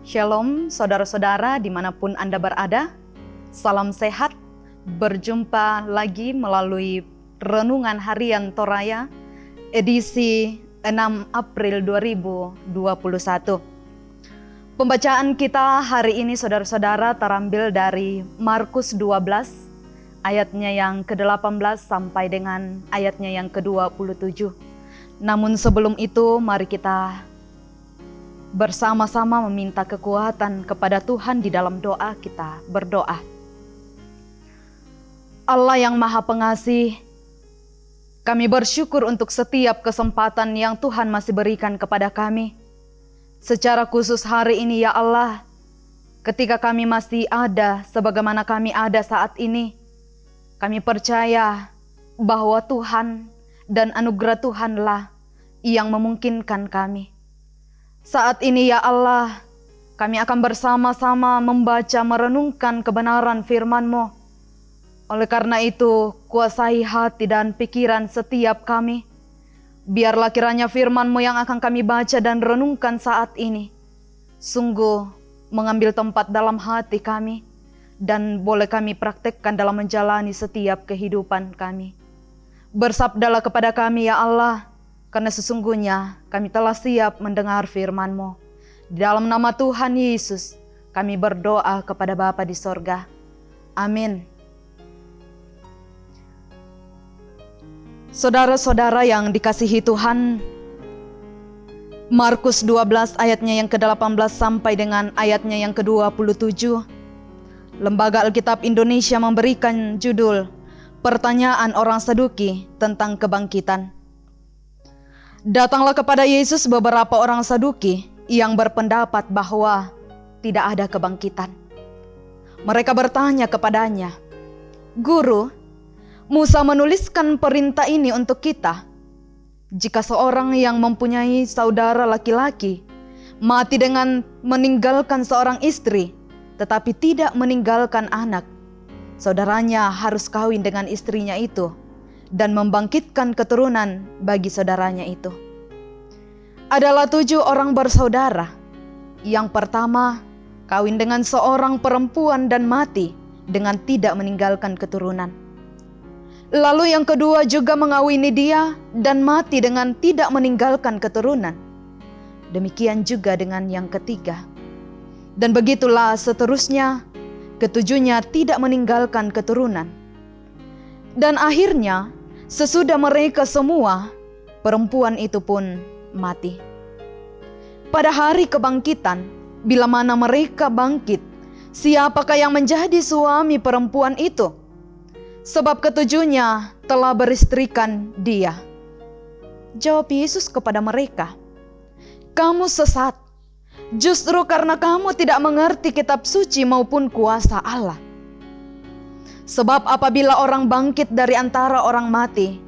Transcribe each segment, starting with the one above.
Shalom saudara-saudara dimanapun Anda berada, salam sehat, berjumpa lagi melalui Renungan Harian Toraya edisi 6 April 2021. Pembacaan kita hari ini saudara-saudara terambil dari Markus 12 ayatnya yang ke-18 sampai dengan ayatnya yang ke-27. Namun sebelum itu mari kita bersama-sama meminta kekuatan kepada Tuhan di dalam doa. Kita berdoa. Allah yang Maha Pengasih, kami bersyukur untuk setiap kesempatan yang Tuhan masih berikan kepada kami. Secara khusus hari ini ya Allah, ketika kami masih ada sebagaimana kami ada saat ini, kami percaya bahwa Tuhan dan anugerah Tuhanlah yang memungkinkan kami. Saat ini ya Allah, kami akan bersama-sama membaca merenungkan kebenaran firman-Mu. Oleh karena itu, kuasai hati dan pikiran setiap kami. Biarlah kiranya firman-Mu yang akan kami baca dan renungkan saat ini sungguh mengambil tempat dalam hati kami dan boleh kami praktekkan dalam menjalani setiap kehidupan kami. Bersabdalah kepada kami ya Allah, karena sesungguhnya kami telah siap mendengar firman-Mu. Di dalam nama Tuhan Yesus, kami berdoa kepada Bapa di sorga. Amin. Saudara-saudara yang dikasihi Tuhan, Markus 12 ayatnya yang ke-18 sampai dengan ayatnya yang ke-27. Lembaga Alkitab Indonesia memberikan judul Pertanyaan Orang Saduki tentang Kebangkitan. Datanglah kepada Yesus beberapa orang Saduki yang berpendapat bahwa tidak ada kebangkitan. Mereka bertanya kepadanya, "Guru, Musa menuliskan perintah ini untuk kita. Jika seorang yang mempunyai saudara laki-laki mati dengan meninggalkan seorang istri, tetapi tidak meninggalkan anak, saudaranya harus kawin dengan istrinya itu dan membangkitkan keturunan bagi saudaranya itu. Adalah 7 orang bersaudara. Yang pertama, kawin dengan seorang perempuan dan mati dengan tidak meninggalkan keturunan. Lalu yang kedua juga mengawini dia dan mati dengan tidak meninggalkan keturunan. Demikian juga dengan yang ketiga. Dan begitulah seterusnya, ketujuhnya tidak meninggalkan keturunan. Dan akhirnya, sesudah mereka semua, perempuan itu pun mati. Pada hari kebangkitan, bila mana mereka bangkit, siapakah yang menjadi suami perempuan itu? Sebab ketujuhnya telah beristrikan dia." Jawab Yesus kepada mereka, "Kamu sesat. Justru karena kamu tidak mengerti kitab suci maupun kuasa Allah. Sebab apabila orang bangkit dari antara orang mati,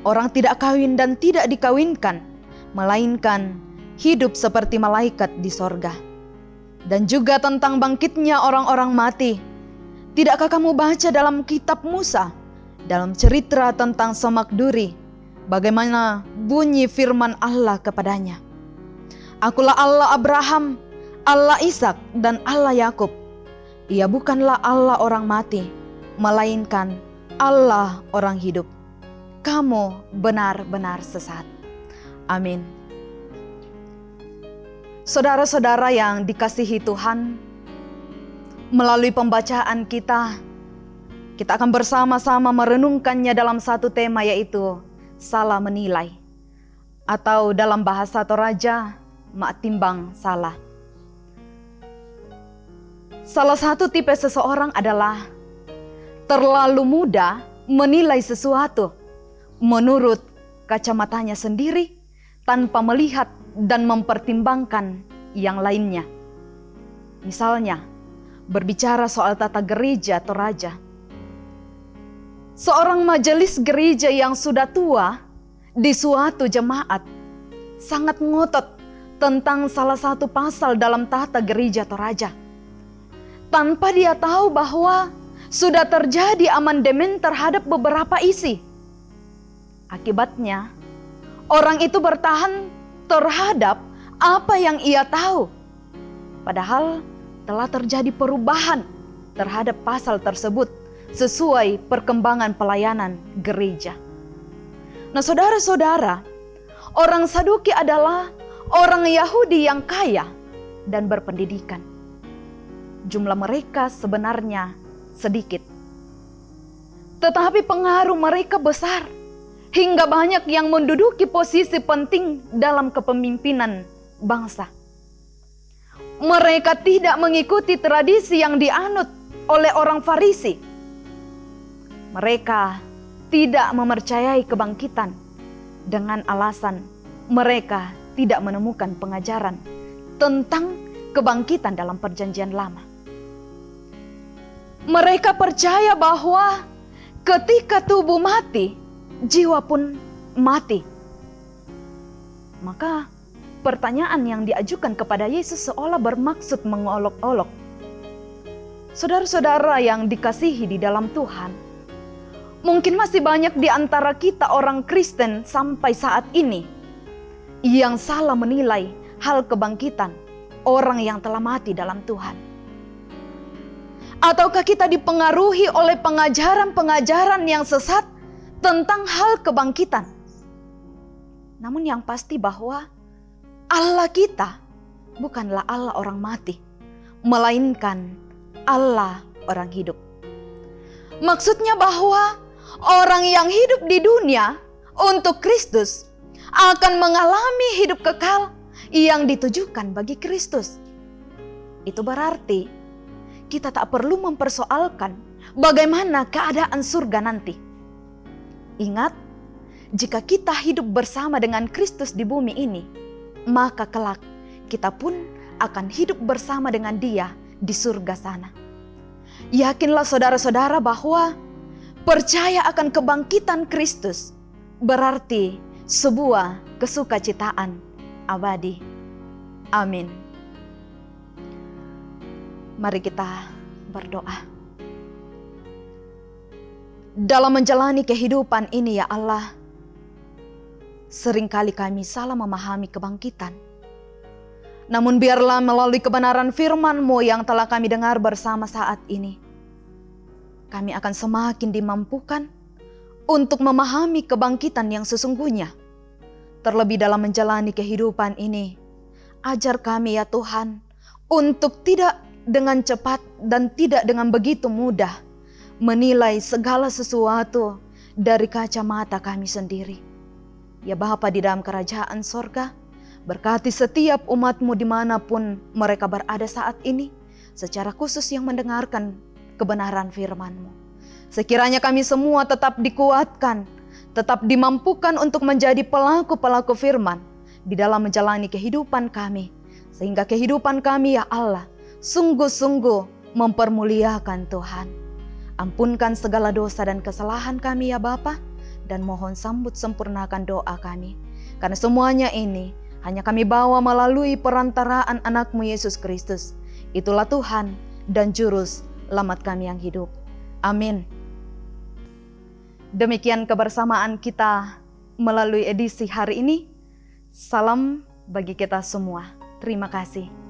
orang tidak kawin dan tidak dikawinkan, melainkan hidup seperti malaikat di sorga. Dan juga tentang bangkitnya orang-orang mati, tidakkah kamu baca dalam kitab Musa, dalam cerita tentang Semak Duri, bagaimana bunyi firman Allah kepadanya? Akulah Allah Abraham, Allah Ishak dan Allah Yakub. Ia bukanlah Allah orang mati, melainkan Allah orang hidup. Kamu benar-benar sesat." Amin. Saudara-saudara yang dikasihi Tuhan, melalui pembacaan kita akan bersama-sama merenungkannya dalam satu tema, yaitu salah menilai. Atau dalam bahasa Toraja, mak timbang salah. Salah satu tipe seseorang adalah terlalu mudah menilai sesuatu menurut kacamatanya sendiri tanpa melihat dan mempertimbangkan yang lainnya. Misalnya, berbicara soal tata gereja Toraja. Seorang majelis gereja yang sudah tua di suatu jemaat sangat ngotot tentang salah satu pasal dalam tata gereja Toraja, tanpa dia tahu bahwa sudah terjadi amandemen terhadap beberapa isi. Akibatnya, orang itu bertahan terhadap apa yang ia tahu. Padahal telah terjadi perubahan terhadap pasal tersebut sesuai perkembangan pelayanan gereja. Nah, saudara-saudara, orang Saduki adalah orang Yahudi yang kaya dan berpendidikan. Jumlah mereka sebenarnya sedikit, tetapi pengaruh mereka besar hingga banyak yang menduduki posisi penting dalam kepemimpinan bangsa. Mereka tidak mengikuti tradisi yang dianut oleh orang Farisi. Mereka tidak mempercayai kebangkitan dengan alasan mereka tidak menemukan pengajaran tentang kebangkitan dalam Perjanjian Lama. Mereka percaya bahwa ketika tubuh mati, jiwa pun mati. Maka pertanyaan yang diajukan kepada Yesus seolah bermaksud mengolok-olok. Saudara-saudara yang dikasihi di dalam Tuhan, mungkin masih banyak di antara kita orang Kristen sampai saat ini yang salah menilai hal kebangkitan orang yang telah mati dalam Tuhan. Ataukah kita dipengaruhi oleh pengajaran-pengajaran yang sesat tentang hal kebangkitan? Namun yang pasti bahwa Allah kita bukanlah Allah orang mati, melainkan Allah orang hidup. Maksudnya bahwa orang yang hidup di dunia untuk Kristus akan mengalami hidup kekal yang ditujukan bagi Kristus. Itu berarti kita tak perlu mempersoalkan bagaimana keadaan surga nanti. Ingat, jika kita hidup bersama dengan Kristus di bumi ini, maka kelak kita pun akan hidup bersama dengan Dia di surga sana. Yakinlah saudara-saudara bahwa percaya akan kebangkitan Kristus berarti sebuah kesukacitaan abadi. Amin. Mari kita berdoa. Dalam menjalani kehidupan ini ya Allah, seringkali kami salah memahami kebangkitan. Namun biarlah melalui kebenaran firman-Mu yang telah kami dengar bersama saat ini, kami akan semakin dimampukan untuk memahami kebangkitan yang sesungguhnya. Terlebih dalam menjalani kehidupan ini, ajar kami ya Tuhan untuk tidak dengan cepat dan tidak dengan begitu mudah menilai segala sesuatu dari kacamata kami sendiri. Ya Bapa di dalam kerajaan sorga, berkati setiap umat-Mu dimanapun mereka berada saat ini, secara khusus yang mendengarkan kebenaran firman-Mu. Sekiranya kami semua tetap dikuatkan, tetap dimampukan untuk menjadi pelaku-pelaku firman di dalam menjalani kehidupan kami, sehingga kehidupan kami ya Allah sungguh-sungguh mempermuliakan Tuhan. Ampunkan segala dosa dan kesalahan kami ya Bapa, dan mohon sambut sempurnakan doa kami. Karena semuanya ini hanya kami bawa melalui perantaraan anak-Mu Yesus Kristus. Itulah Tuhan dan Juru Selamat kami yang hidup. Amin. Demikian kebersamaan kita melalui edisi hari ini. Salam bagi kita semua. Terima kasih.